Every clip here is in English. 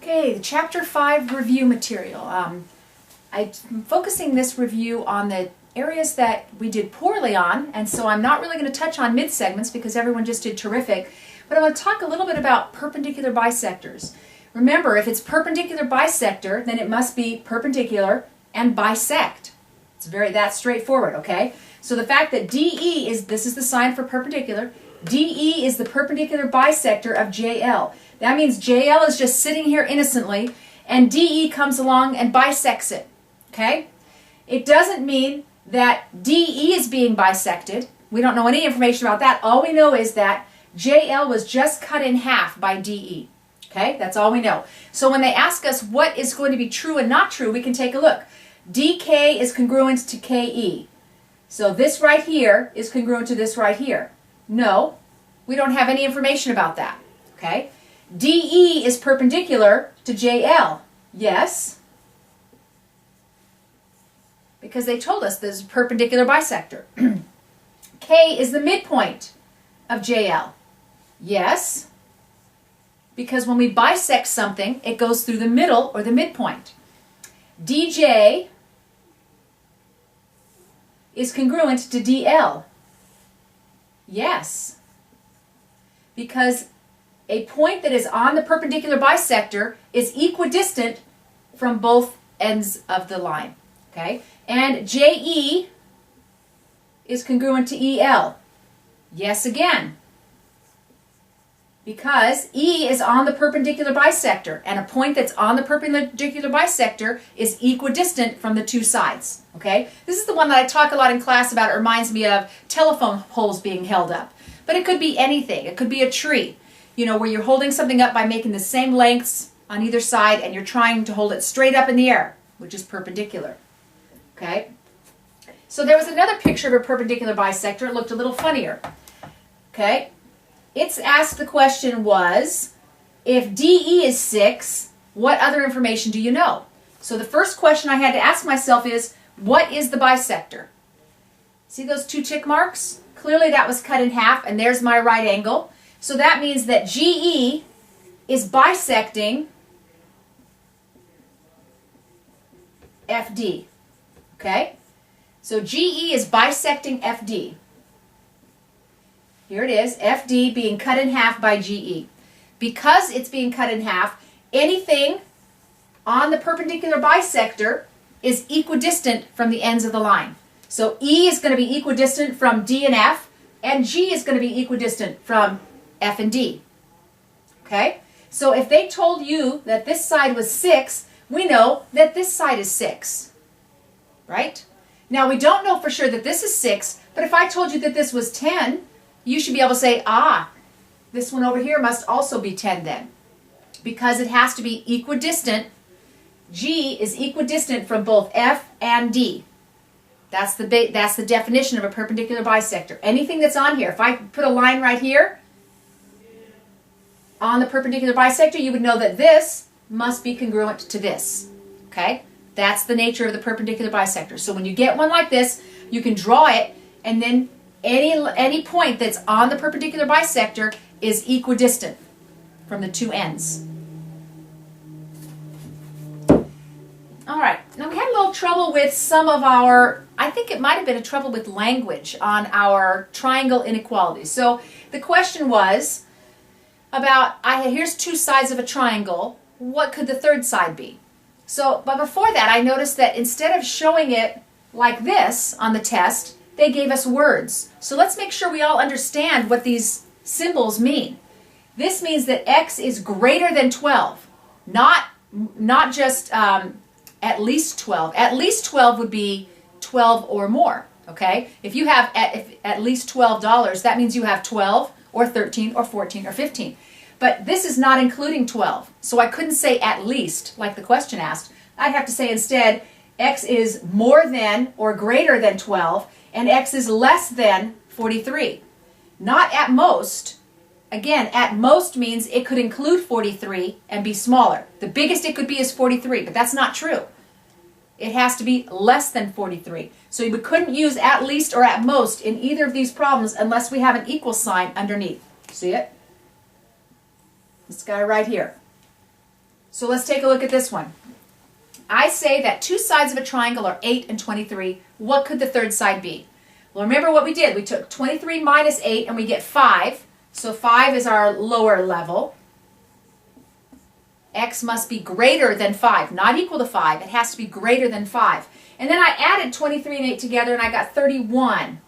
Okay, the Chapter 5 review material. I'm focusing this review on the areas that we did poorly on, and so I'm not really going to touch on mid-segments because everyone just did terrific, but I want to talk a little bit about perpendicular bisectors. Remember, if it's perpendicular bisector, then it must be perpendicular and bisect. It's that straightforward, okay? So the fact that DE is, this is the sign for perpendicular, DE is the perpendicular bisector of JL. That means JL is just sitting here innocently, and DE comes along and bisects it, okay? It doesn't mean that DE is being bisected. We don't know any information about that. All we know is that JL was just cut in half by DE, okay? That's all we know. So when they ask us what is going to be true and not true, we can take a look. DK is congruent to KE. So this right here is congruent to this right here. No, we don't have any information about that, okay? DE is perpendicular to JL. Yes, because they told us this is a perpendicular bisector. K is the midpoint of JL. Yes, because when we bisect something, it goes through the middle or the midpoint. DJ is congruent to DL. Yes, because a point that is on the perpendicular bisector is equidistant from both ends of the line, okay? And JE is congruent to EL. Yes, again, because E is on the perpendicular bisector, and a point that's on the perpendicular bisector is equidistant from the two sides, okay? This is the one that I talk a lot in class about. It reminds me of telephone poles being held up. But it could be anything. It could be a tree, you know, where you're holding something up by making the same lengths on either side, and you're trying to hold it straight up in the air, which is perpendicular, okay? So there was another picture of a perpendicular bisector. It looked a little funnier, okay? It's asked, the question was, if DE is 6, what other information do you know? So the first question I had to ask myself is, what is the bisector? See those two tick marks? Clearly that was cut in half, and there's my right angle. So that means that GE is bisecting FD, okay? So GE is bisecting FD. Here it is, FD being cut in half by GE. Because it's being cut in half, anything on the perpendicular bisector is equidistant from the ends of the line. So E is going to be equidistant from D and F, and G is going to be equidistant from F and D. Okay? So if they told you that this side was 6, we know that this side is 6. Right? Now we don't know for sure that this is 6, but if I told you that this was 10, you should be able to say, ah, this one over here must also be 10 then. Because it has to be equidistant. G is equidistant from both F and D. That's the definition of a perpendicular bisector. Anything that's on here, if I put a line right here on the perpendicular bisector, you would know that this must be congruent to this. Okay? That's the nature of the perpendicular bisector. So when you get one like this, you can draw it, and then any point that's on the perpendicular bisector is equidistant from the two ends. All right, now we had a little trouble with some of our, I think it might have been a trouble with language on our triangle inequalities. So the question was about, here's two sides of a triangle, what could the third side be? So, but before that, I noticed that instead of showing it like this on the test, they gave us words. So let's make sure we all understand what these symbols mean. This means that x is greater than 12, not just at least 12. At least 12 would be 12 or more, okay? If you have at least $12, that means you have 12 or 13 or 14 or 15. But this is not including 12, so I couldn't say at least, like the question asked. I'd have to say instead, x is more than or greater than 12, and x is less than 43. Not at most. Again, at most means it could include 43 and be smaller. The biggest it could be is 43, but that's not true. It has to be less than 43. So we couldn't use at least or at most in either of these problems unless we have an equal sign underneath. See it? This guy right here. So let's take a look at this one. I say that two sides of a triangle are 8 and 23. What could the third side be? Well, remember what we did. We took 23 minus 8 and we get 5. So 5 is our lower level. X must be greater than 5, not equal to 5. It has to be greater than 5. And then I added 23 and 8 together and I got 31.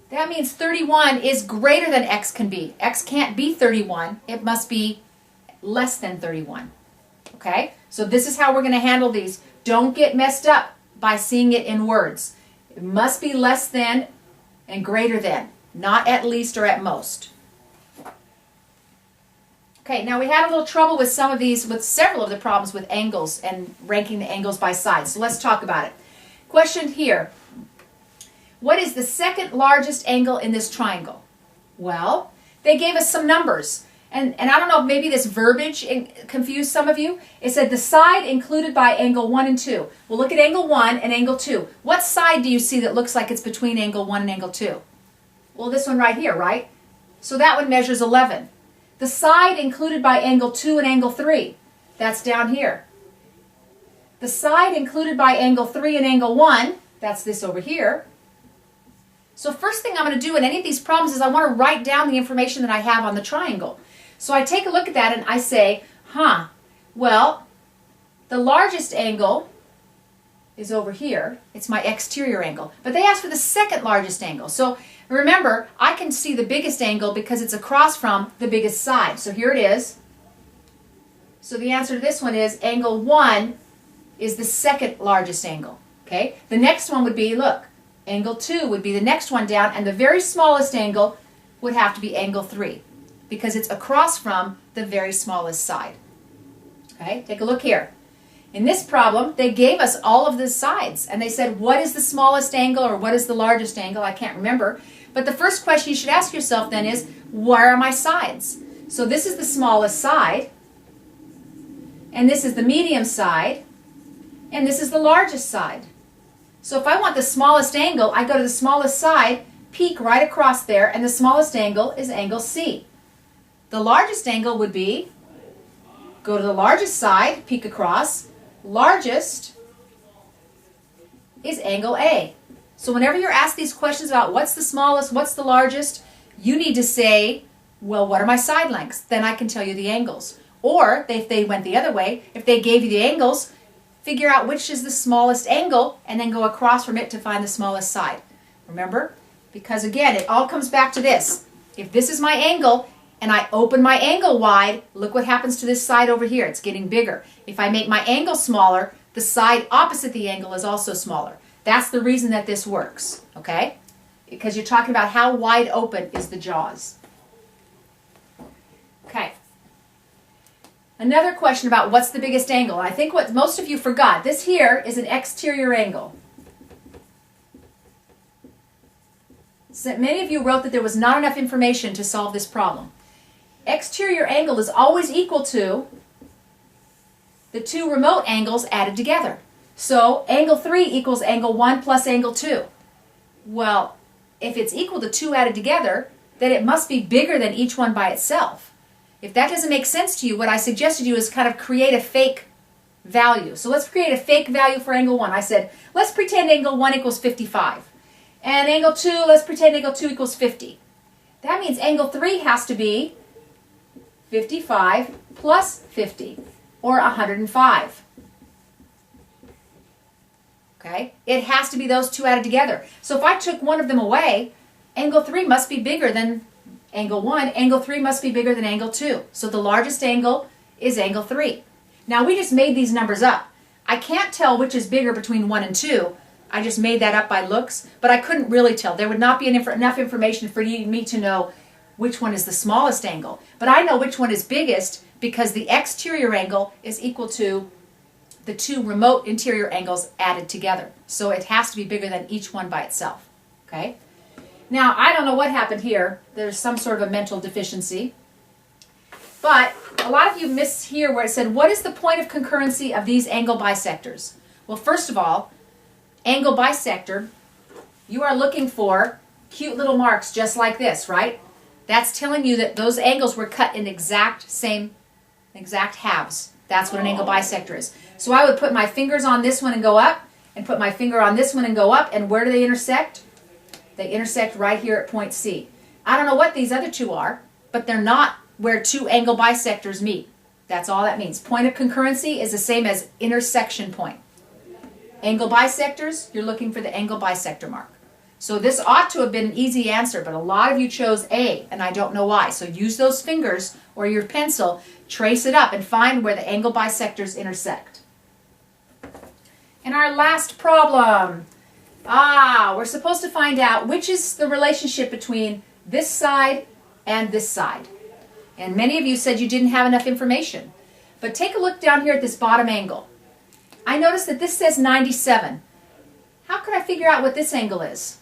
That means 31 is greater than X can be. X can't be 31. It must be less than 31. Okay? So this is how we're going to handle these. Don't get messed up by seeing it in words. It must be less than and greater than, not at least or at most. Okay, now we had a little trouble with some of these, with several of the problems with angles and ranking the angles by side. So let's talk about it. Question here. What is the second largest angle in this triangle? Well, they gave us some numbers. And I don't know if maybe this verbiage confused some of you. It said the side included by angle 1 and 2. Well, look at angle 1 and angle 2. What side do you see that looks like it's between angle 1 and angle 2? Well, this one right here, right? So that one measures 11. The side included by angle 2 and angle 3, that's down here. The side included by angle 3 and angle 1, that's this over here. So first thing I'm going to do in any of these problems is I want to write down the information that I have on the triangle. So I take a look at that and I say, well, the largest angle is over here. It's my exterior angle. But they asked for the second largest angle. So remember, I can see the biggest angle because it's across from the biggest side. So here it is. So the answer to this one is angle 1 is the second largest angle. Okay? The next one would be, look, angle 2 would be the next one down, and the very smallest angle would have to be angle 3 because it's across from the very smallest side. Okay? Take a look here. In this problem, they gave us all of the sides, and they said, what is the smallest angle or what is the largest angle? I can't remember. But the first question you should ask yourself then is, where are my sides? So this is the smallest side, and this is the medium side, and this is the largest side. So if I want the smallest angle, I go to the smallest side, peek right across there, and the smallest angle is angle C. The largest angle would be, go to the largest side, peek across, largest is angle A. So whenever you're asked these questions about what's the smallest, what's the largest, you need to say, well, what are my side lengths? Then I can tell you the angles. Or if they went the other way, if they gave you the angles, figure out which is the smallest angle and then go across from it to find the smallest side. Remember? Because again, it all comes back to this. If this is my angle and I open my angle wide, look what happens to this side over here. It's getting bigger. If I make my angle smaller, the side opposite the angle is also smaller. That's the reason that this works, okay? Because you're talking about how wide open is the jaws. Okay. Another question about what's the biggest angle. I think what most of you forgot, this here is an exterior angle. So many of you wrote that there was not enough information to solve this problem. Exterior angle is always equal to the two remote angles added together. So angle 3 equals angle 1 plus angle 2. Well, if it's equal to 2 added together, then it must be bigger than each one by itself. If that doesn't make sense to you, what I suggested you is kind of create a fake value. So let's create a fake value for angle 1. I said, let's pretend angle 1 equals 55. And angle 2, let's pretend angle 2 equals 50. That means angle 3 has to be 55 plus 50, or 105. Okay? It has to be those two added together. So if I took one of them away, angle 3 must be bigger than angle 1. Angle 3 must be bigger than angle 2. So the largest angle is angle 3. Now we just made these numbers up. I can't tell which is bigger between 1 and 2. I just made that up by looks, but I couldn't really tell. There would not be enough information for me to know which one is the smallest angle. But I know which one is biggest because the exterior angle is equal to the two remote interior angles added together. So it has to be bigger than each one by itself. Okay? Now, I don't know what happened here. There's some sort of a mental deficiency. But a lot of you missed here where it said, what is the point of concurrency of these angle bisectors? Well, first of all, angle bisector, you are looking for cute little marks just like this, right? That's telling you that those angles were cut in exact same exact halves. That's what an angle bisector is. So I would put my fingers on this one and go up, and put my finger on this one and go up, and where do they intersect? They intersect right here at point C. I don't know what these other two are, but they're not where two angle bisectors meet. That's all that means. Point of concurrency is the same as intersection point. Angle bisectors, you're looking for the angle bisector mark. So this ought to have been an easy answer, but a lot of you chose A, and I don't know why. So use those fingers or your pencil, trace it up, and find where the angle bisectors intersect. And our last problem. We're supposed to find out which is the relationship between this side and this side. And many of you said you didn't have enough information. But take a look down here at this bottom angle. I noticed that this says 97. How could I figure out what this angle is?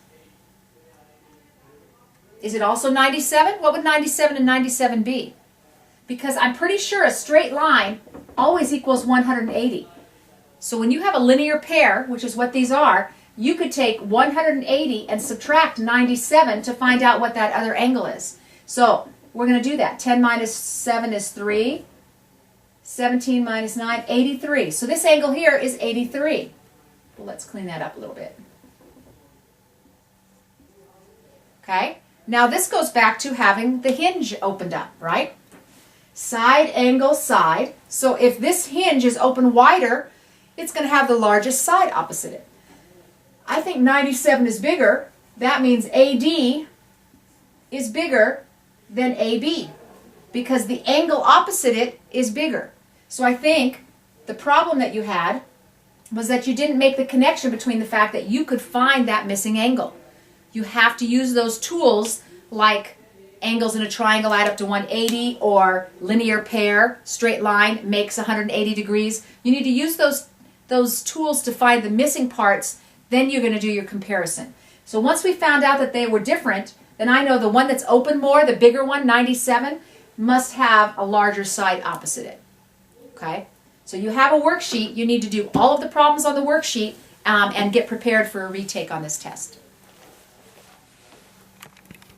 Is it also 97? What would 97 and 97 be? Because I'm pretty sure a straight line always equals 180. So when you have a linear pair, which is what these are, you could take 180 and subtract 97 to find out what that other angle is. So we're going to do that. 10 minus 7 is 3. 17 minus 9, 83. So this angle here is 83. Well, let's clean that up a little bit. Okay? Now this goes back to having the hinge opened up, right? Side, angle, side. So if this hinge is open wider, it's going to have the largest side opposite it. I think 97 is bigger. That means AD is bigger than AB because the angle opposite it is bigger. So I think the problem that you had was that you didn't make the connection between the fact that you could find that missing angle. You have to use those tools like angles in a triangle add up to 180 or linear pair, straight line makes 180 degrees. You need to use those tools to find the missing parts, then you're going to do your comparison. So once we found out that they were different, then I know the one that's open more, the bigger one, 97, must have a larger side opposite it. Okay? So you have a worksheet. You need to do all of the problems on the worksheet and get prepared for a retake on this test.